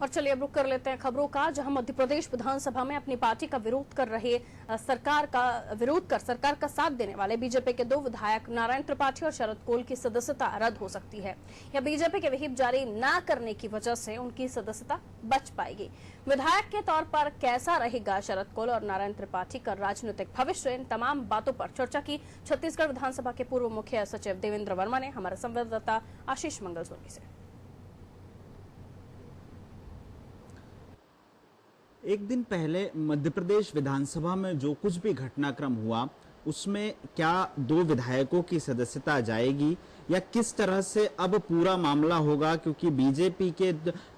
और चलिए अब रुक कर लेते हैं खबरों का, जहां मध्य प्रदेश विधानसभा में अपनी पार्टी का विरोध कर रहे सरकार का साथ देने वाले बीजेपी के 2 विधायक नारायण त्रिपाठी और शरद कोल की सदस्यता रद्द हो सकती है या बीजेपी के विहिप जारी न करने की वजह से उनकी सदस्यता बच पाएगी। विधायक के तौर पर कैसा रहेगा शरद कोल और नारायण त्रिपाठी का राजनीतिक भविष्य, इन तमाम बातों पर चर्चा की छत्तीसगढ़ विधानसभा के पूर्व मुख्य सचिव देवेंद्र वर्मा ने हमारे संवाददाता आशीष मंगलसुर्मी से। एक दिन पहले मध्य प्रदेश विधानसभा में जो कुछ भी घटनाक्रम हुआ उसमें क्या 2 विधायकों की सदस्यता जाएगी या किस तरह से अब पूरा मामला होगा, क्योंकि बीजेपी के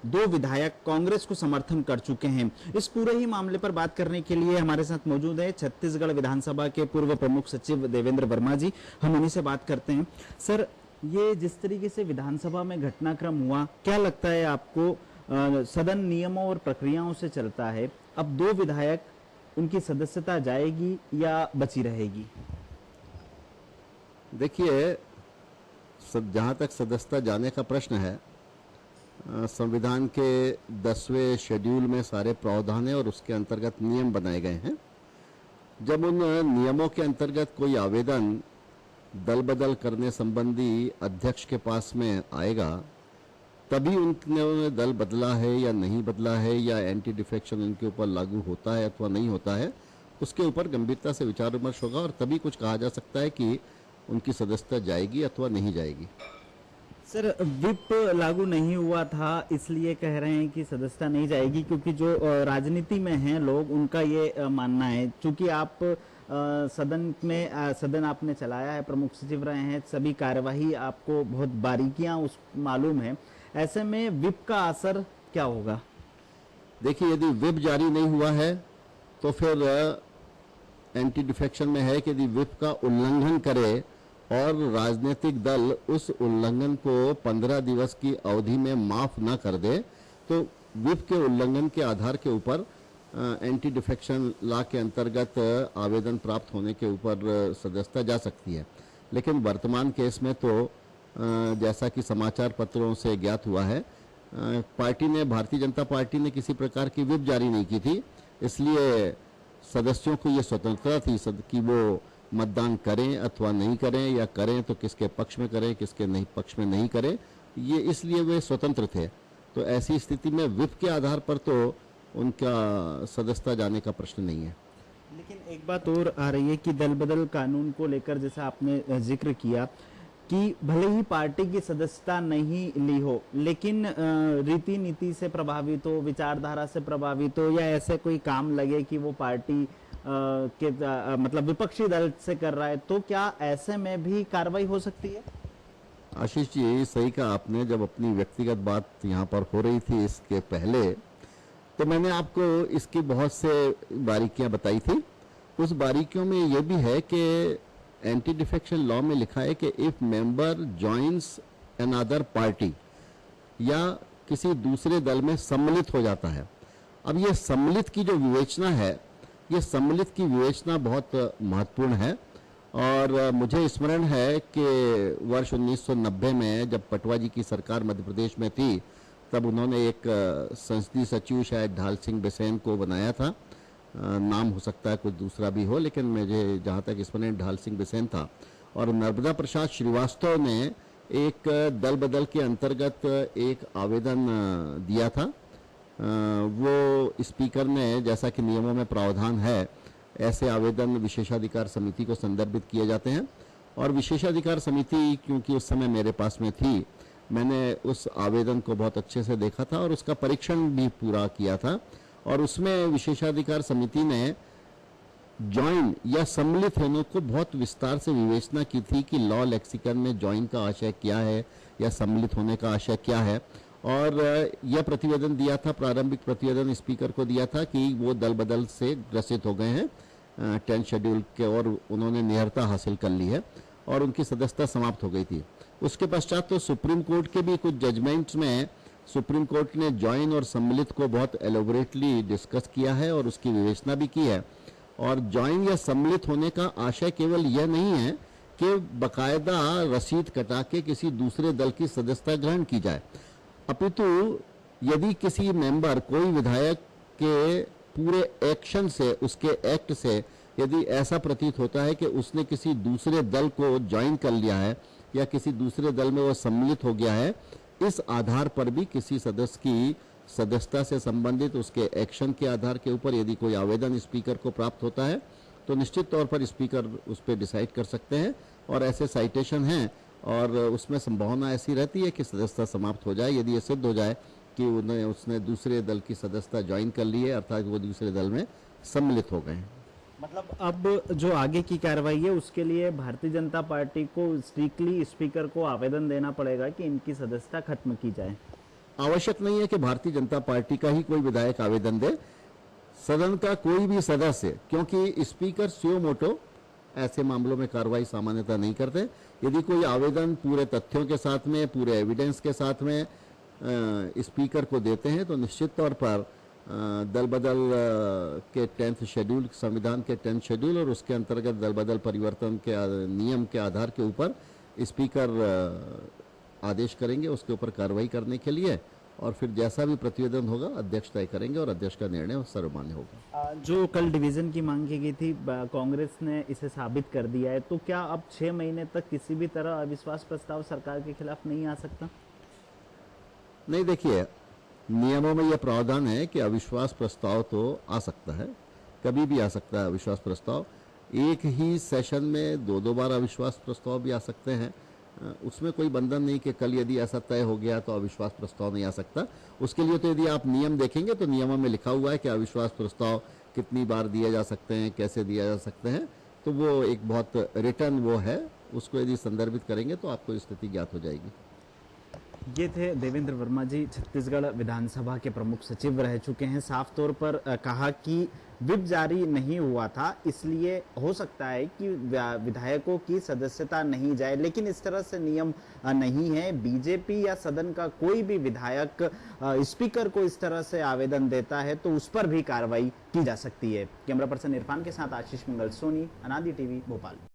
2 विधायक कांग्रेस को समर्थन कर चुके हैं। इस पूरे ही मामले पर बात करने के लिए हमारे साथ मौजूद है छत्तीसगढ़ विधानसभा के पूर्व प्रमुख सचिव देवेंद्र वर्मा जी। हम उन्हीं से बात करते हैं। सर, ये जिस तरीके से विधानसभा में घटनाक्रम हुआ, क्या लगता है आपको सदन नियमों और प्रक्रियाओं से चलता है, अब 2 विधायक उनकी सदस्यता जाएगी या बची रहेगी? देखिए, जहां तक सदस्यता जाने का प्रश्न है, संविधान के 10वें शेड्यूल में सारे प्रावधान है और उसके अंतर्गत नियम बनाए गए हैं। जब उन नियमों के अंतर्गत कोई आवेदन दल बदल करने संबंधी अध्यक्ष के पास में आएगा, तभी उन्होंने दल बदला है या नहीं बदला है या एंटी डिफेक्शन उनके ऊपर लागू होता है अथवा नहीं होता है, उसके ऊपर गंभीरता से विचार विमर्श होगा और तभी कुछ कहा जा सकता है कि उनकी सदस्यता जाएगी अथवा नहीं जाएगी। सर, विप लागू नहीं हुआ था इसलिए कह रहे हैं कि सदस्यता नहीं जाएगी, क्योंकि जो राजनीति में हैं लोग, उनका ये मानना है, चूंकि आप सदन आपने चलाया है, प्रमुख सचिव रहे हैं, सभी कार्यवाही आपको बहुत बारीकियां उस मालूम है, ऐसे में विप का असर क्या होगा? देखिए, यदि विप जारी नहीं हुआ है तो फिर एंटी डिफेक्शन में है कि यदि विप का उल्लंघन करे और राजनीतिक दल उस उल्लंघन को 15 दिवस की अवधि में माफ न कर दे तो विप के उल्लंघन के आधार के ऊपर एंटी डिफेक्शन लॉ के अंतर्गत आवेदन प्राप्त होने के ऊपर सदस्यता जा सकती है। लेकिन वर्तमान केस में तो जैसा कि समाचार पत्रों से ज्ञात हुआ है, भारतीय जनता पार्टी ने किसी प्रकार की विप जारी नहीं की थी, इसलिए सदस्यों को ये स्वतंत्रता थी कि वो मतदान करें अथवा नहीं करें, या करें तो किसके पक्ष में करें, किसके नहीं पक्ष में नहीं करें, ये इसलिए वे स्वतंत्र थे। तो ऐसी स्थिति में विप के आधार पर तो उनका सदस्यता जाने का प्रश्न नहीं है। लेकिन एक बात और आ रही है कि दल बदल कानून को लेकर, जैसा आपने जिक्र किया कि भले ही पार्टी की सदस्यता नहीं ली हो, लेकिन रीति नीति से प्रभावित हो, विचारधारा से प्रभावित हो, या ऐसे कोई काम लगे कि वो पार्टी मतलब विपक्षी दल से कर रहा है, तो क्या ऐसे में भी कार्रवाई हो सकती है? आशीष जी, सही कहा आपने। जब अपनी व्यक्तिगत बात यहाँ पर हो रही थी इसके पहले, तो मैंने आपको इसकी बहुत से बारीकियां बताई थी। उस बारीकियों में ये भी है कि एंटी डिफेक्शन लॉ में लिखा है कि if member joins another party या किसी दूसरे दल में सम्मिलित हो जाता है। अब ये सम्मिलित की जो विवेचना है, ये सम्मिलित की विवेचना बहुत महत्वपूर्ण है। और मुझे स्मरण है कि वर्ष 1990 में जब पटवा जी की सरकार मध्य प्रदेश में थी, तब उन्होंने एक संसदीय सचिव शायद ढाल सिंह बिसेन को बनाया था। नाम हो सकता है कुछ दूसरा भी हो, लेकिन मुझे जहाँ तक स्मरण ढाल सिंह बिसेन था। और नर्मदा प्रसाद श्रीवास्तव ने एक दल बदल के अंतर्गत एक आवेदन दिया था। वो स्पीकर ने, जैसा कि नियमों में प्रावधान है, ऐसे आवेदन विशेषाधिकार समिति को संदर्भित किए जाते हैं। और विशेषाधिकार समिति क्योंकि उस समय मेरे पास में थी, मैंने उस आवेदन को बहुत अच्छे से देखा था और उसका परीक्षण भी पूरा किया था। और उसमें विशेषाधिकार समिति ने जॉइन या सम्मिलित होने को बहुत विस्तार से विवेचना की थी कि लॉ लेक्सिकन में जॉइन का आशय क्या है या सम्मिलित होने का आशय क्या है। और यह प्रतिवेदन दिया था, प्रारंभिक प्रतिवेदन स्पीकर को दिया था कि वो दल बदल से ग्रसित हो गए हैं 10 शेड्यूल के, और उन्होंने निहरता हासिल कर ली है और उनकी सदस्यता समाप्त हो गई थी। उसके पश्चात तो सुप्रीम कोर्ट के भी कुछ जजमेंट्स में सुप्रीम कोर्ट ने जॉइन और सम्मिलित को बहुत एलोबरेटली डिस्कस किया है और उसकी विवेचना भी की है। और जॉइन या सम्मिलित होने का आशय केवल यह नहीं है कि बकायदा रसीद कटा के किसी दूसरे दल की सदस्यता ग्रहण की जाए, अपितु यदि किसी मेंबर, कोई विधायक के पूरे एक्शन से, उसके एक्ट से यदि ऐसा प्रतीत होता है कि उसने किसी दूसरे दल को ज्वाइन कर लिया है या किसी दूसरे दल में वो सम्मिलित हो गया है, इस आधार पर भी किसी सदस्य की सदस्यता से संबंधित उसके एक्शन के आधार के ऊपर यदि कोई आवेदन स्पीकर को प्राप्त होता है तो निश्चित तौर पर स्पीकर उस पर डिसाइड कर सकते हैं। और ऐसे साइटेशन हैं और उसमें संभावना ऐसी रहती है कि सदस्यता समाप्त हो जाए यदि ये सिद्ध हो जाए कि उसने दूसरे दल की सदस्यता ज्वाइन कर ली है, अर्थात वो दूसरे दल में सम्मिलित हो गए हैं। मतलब अब जो आगे की कार्रवाई है उसके लिए भारतीय जनता पार्टी को स्ट्रिक्टली स्पीकर को आवेदन देना पड़ेगा कि इनकी सदस्यता खत्म की जाए। आवश्यक नहीं है कि भारतीय जनता पार्टी का ही कोई विधायक आवेदन दे, सदन का कोई भी सदस्य, क्योंकि स्पीकर सुयो मोटो ऐसे मामलों में कार्रवाई सामान्यतः नहीं करते। यदि कोई आवेदन पूरे तथ्यों के साथ में, पूरे एविडेंस के साथ में स्पीकर को देते हैं तो निश्चित तौर पर दल बदल के 10th शेड्यूल, संविधान के 10th शेड्यूल और उसके अंतर्गत दल बदल परिवर्तन के नियम के आधार के ऊपर स्पीकर आदेश करेंगे उसके ऊपर कार्रवाई करने के लिए, और फिर जैसा भी प्रतिवेदन होगा अध्यक्ष तय करेंगे और अध्यक्ष का निर्णय सर्वमान्य होगा। जो कल डिवीजन की मांग की गई थी, कांग्रेस ने इसे साबित कर दिया है, तो क्या अब 6 महीने तक किसी भी तरह अविश्वास प्रस्ताव सरकार के खिलाफ नहीं आ सकता? नहीं, देखिए, नियमों में यह प्रावधान है कि अविश्वास प्रस्ताव तो आ सकता है, कभी भी आ सकता है अविश्वास प्रस्ताव। एक ही सेशन में 2-2 बार अविश्वास प्रस्ताव भी आ सकते हैं। उसमें कोई बंधन नहीं कि कल यदि ऐसा तय हो गया तो अविश्वास प्रस्ताव नहीं आ सकता। उसके लिए तो यदि आप नियम देखेंगे तो नियमों में लिखा हुआ है कि अविश्वास प्रस्ताव कितनी बार दिए जा सकते हैं, कैसे दिए जा सकते हैं, तो वो एक बहुत रिटर्न वो है, उसको यदि संदर्भित करेंगे तो आपको स्थिति ज्ञात हो जाएगी। ये थे देवेंद्र वर्मा जी, छत्तीसगढ़ विधानसभा के प्रमुख सचिव रह चुके हैं। साफ तौर पर कहा कि विप जारी नहीं हुआ था, इसलिए हो सकता है कि विधायकों की सदस्यता नहीं जाए, लेकिन इस तरह से नियम नहीं है। बीजेपी या सदन का कोई भी विधायक स्पीकर को इस तरह से आवेदन देता है तो उस पर भी कार्रवाई की जा सकती है। कैमरा पर्सन इरफान के साथ आशीष मंगल, सोनी, अनादि टीवी, भोपाल।